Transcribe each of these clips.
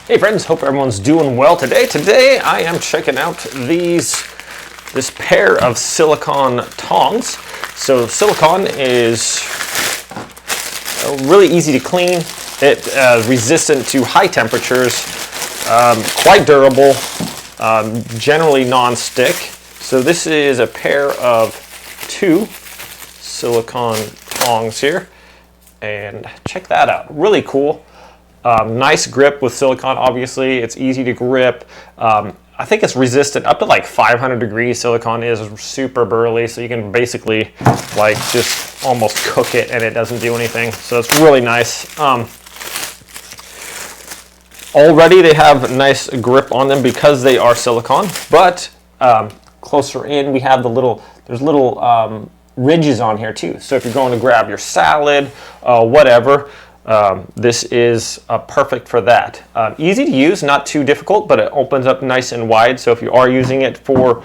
Hey friends, hope everyone's doing well today. Today I am checking out this pair of silicone tongs. So silicone is really easy to clean. It resistant to high temperatures, quite durable, generally non-stick. So this is a pair of 2 silicone tongs here, and check that out. Really cool. Nice grip with silicone, obviously. It's easy to grip. I think it's resistant up to like 500 degrees. Silicone is super burly, so you can basically like just almost cook it and it doesn't do anything. So it's really nice. Already they have a nice grip on them because they are silicone, but closer in we have there's little ridges on here too. So if you're going to grab your salad, whatever, this is perfect for that. Easy to use, not too difficult, but it opens up nice and wide. So if you are using it for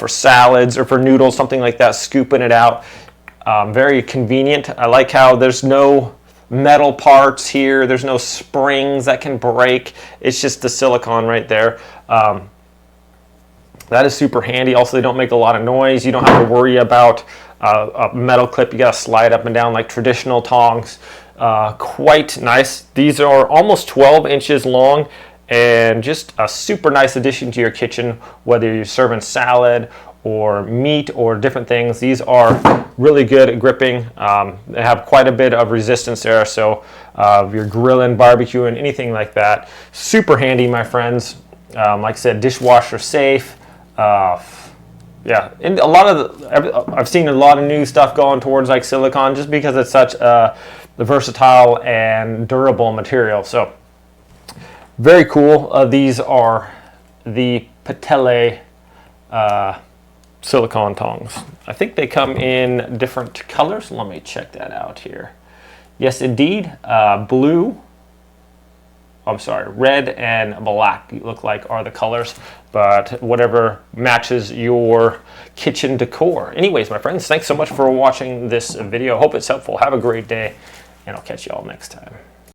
salads or for noodles, something like that, scooping it out, very convenient. I like how there's no metal parts here. There's no springs that can break. It's just the silicone right there. That is super handy. Also, they don't make a lot of noise. You don't have to worry about a metal clip you got to slide up and down like traditional tongs. Quite nice. These are almost 12 inches long and just a super nice addition to your kitchen, whether you're serving salad or meat or different things. These are really good at gripping. They have quite a bit of resistance there, so if you're grilling, barbecuing, anything like that, super handy, my friends. Like I said, dishwasher safe. Yeah, and I've seen a lot of new stuff going towards like silicone just because it's such a versatile and durable material. So very cool. These are the PATELAI silicone tongs. I think they come in different colors. Let me check that out here. Yes, indeed. Red and black look like are the colors, but whatever matches your kitchen decor. Anyways, my friends, thanks so much for watching this video. Hope it's helpful. Have a great day, and I'll catch you all next time.